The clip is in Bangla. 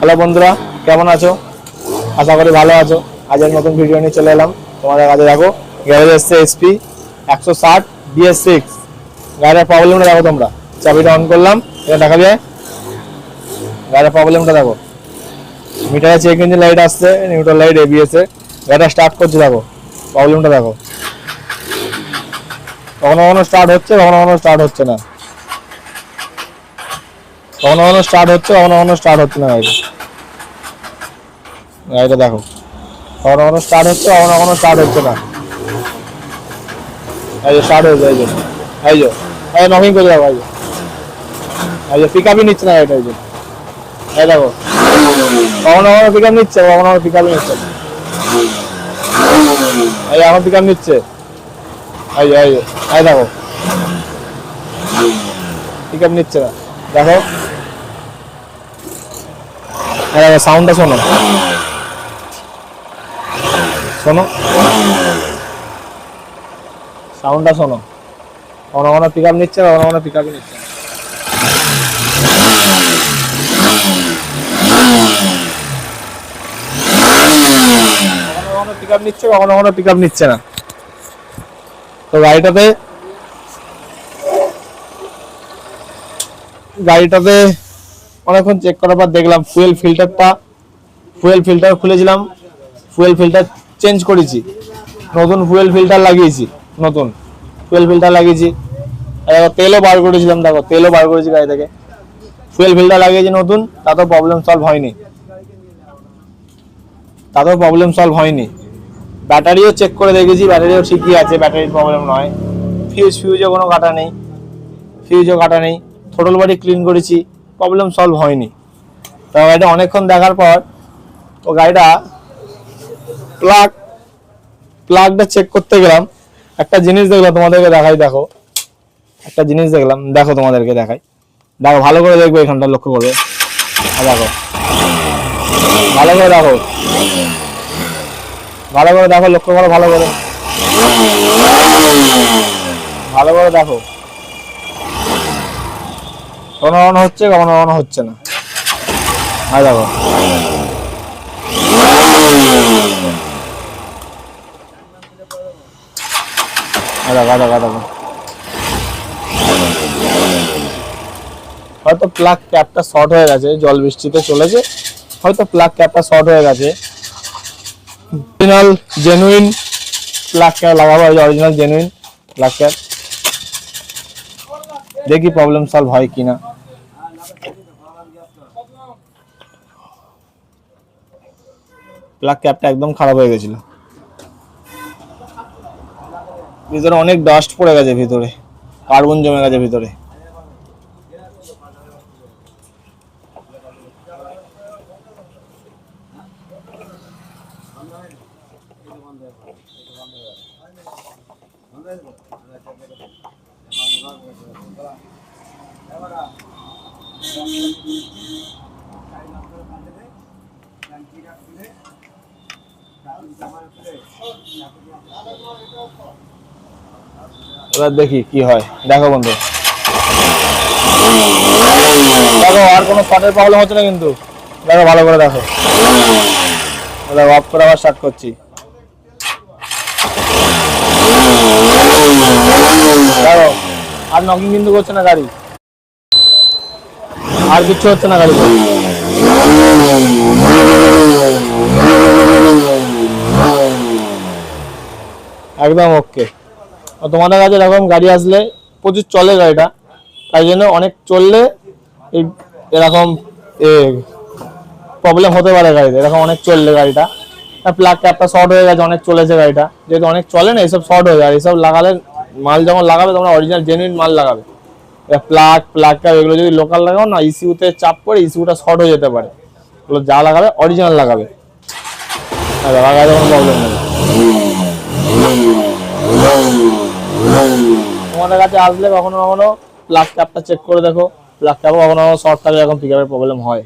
হ্যালো বন্ধুরা, কেমন আছো? আশা করি ভালো আছো। আজের নতুন ভিডিও নিয়ে চলে এলাম তোমাদের কাছে। দেখো গ্যারেজ এসছে এসপি 160 DS6 গাড়ির প্রবলেমটা দেখো তোমরা। চাবিটা অন করলাম, এটা দেখা যায় গাড়ির প্রবলেমটা দেখো। মিটারে চেক ইঞ্জিন লাইট আসছে, নিউট্রাল লাইট, এবিএস এ গাড়িটা স্টার্ট করছে। দেখো প্রবলেমটা দেখো, কখনো কখনো স্টার্ট হচ্ছে, কখনো কখনো স্টার্ট হচ্ছে না, কখনো কখনো স্টার্ট হচ্ছে, কখনো কখনো স্টার্ট হচ্ছে না। গাড়িটা দেখো, কখনো কখনো স্টার্ট হচ্ছে, কখনো কখনো স্টার্ট হচ্ছে না। এই যে স্টার্ট হয়েছে, এই যে এই যে এই নকিং করে যাবো, এই যে পিক আপই নিচ্ছে না গাড়িটা। এই যে এই দেখো, কখনো কখনো পিক আপ নিচ্ছে, কখনো কখনো পিক আপই নিচ্ছে না। এই এখন পিক আপ নিচ্ছে, এই যে এই দেখো পিক আপ নিচ্ছে না। দেখো সাউন্ডটা শোনো, শোনো সাউন্ডটা শোনো। কখনো কখনো পিক আপ নিচ্ছে, কখনো কখনো পিক আপই নিচ্ছে না। কখনো কখনো পিক আপ নিচ্ছে, কখনো কখনো পিক আপ নিচ্ছে না। তো গাড়িটাতে অনেকক্ষণ চেক করার পর দেখলাম ফুয়েল ফিল্টার খুলেছিলাম, ফুয়েল ফিল্টার চেঞ্জ করেছি, নতুন ফুয়েল ফিল্টার লাগিয়েছি, নতুন ফুয়েল ফিল্টার লাগিয়েছি। তেলও বার করেছিলাম, দেখো তেলও বার করেছি গাড়ি থেকে। ফুয়েল ফিল্টার লাগিয়েছি নতুন, তাতেও প্রবলেম সলভ হয়নি। ব্যাটারিও চেক করে দেখেছি, ব্যাটারিও ঠিকই আছে, ব্যাটারির প্রবলেম নয়। ফিউজও কোনো কাটা নেই, থ্রোটল বডি ক্লিন করেছি, প্রবলেম সলভ হয়নি। তো গাড়িটা অনেকক্ষণ দেখার পর ও গাড়িটা প্লাগটা চেক করতে গেলাম। একটা জিনিস দেখলাম, তোমাদেরকে দেখাই। দেখো একটা জিনিস দেখলাম, দেখো তোমাদেরকে দেখাই। দেখো ভালো করে দেখবে, এখানটা লক্ষ্য করবে। দেখো ভালো করে দেখো, লক্ষ্য করো ভালো করে দেখো। কখনো কখনো হচ্ছে, কখনো কখনো হচ্ছে না। দেখো হয়তো প্লাগ ক্যাপটা শর্ট হয়ে গেছে, জল বৃষ্টিতে চলেছে, হয়তো প্লাগ ক্যাপটা শর্ট হয়ে গেছে। অরিজিনাল জেনুইন প্লাগ ক্যাপ লাগাবো, অরিজিনাল জেনুইন প্লাগ ক্যাপ। দেখি প্রবলেম সলভ হয় কিনা। প্লাগ ক্যাপটা একদম খারাপ হয়ে গেছিল, ভিতরে অনেক ডাস্ট পড়ে গেছে, ভিতরে কার্বন জমে গেছে ভিতরে। এবার দেখি কি হয়। দেখো বন্ধু, দেখো আর কোনো শর্টের প্রবলেম হচ্ছে না কিন্তু। দেখো ভালো করে দেখো, অফ করে আবার স্টার্ট করছি। দেখো আর নকিং কিন্তু করছে না গাড়ি, আর কিছু হচ্ছে না গাড়িতে। একদম ওকে। তোমাদের কাছে এরকম গাড়ি আসলে প্রচুর চলে গাড়িটা, তাই জন্য অনেক চললে এরকম প্রবলেম হতে পারে গাড়িতে। এরকম অনেক চললে গাড়িটা, প্লাগ ক্যাপটা শর্ট হয়ে গেছে, অনেক চলেছে গাড়িটা, যেহেতু অনেক চলে না, এসব শর্ট হয়ে যায়। এসব লাগালে, মাল যখন লাগাবে তোমরা অরিজিনাল জেনুইন মাল লাগাবে। প্লাগ ক্যাপ এগুলো যদি লোকাল লাগাও না, ইসিউতে চাপ করে ইসিউটা শর্ট হয়ে যেতে পারে। এগুলো যা লাগাবে অরিজিনাল লাগাবে, লাগালে কোনো প্রবলেম নেই। তোমাদের কাছে আসলে কখনো কখনো প্লাগ ক্যাপটা চেক করে দেখো, প্লাগ ক্যাপও কখনো শর্ট থাকলে এরকম পিক আপের প্রবলেম হয়।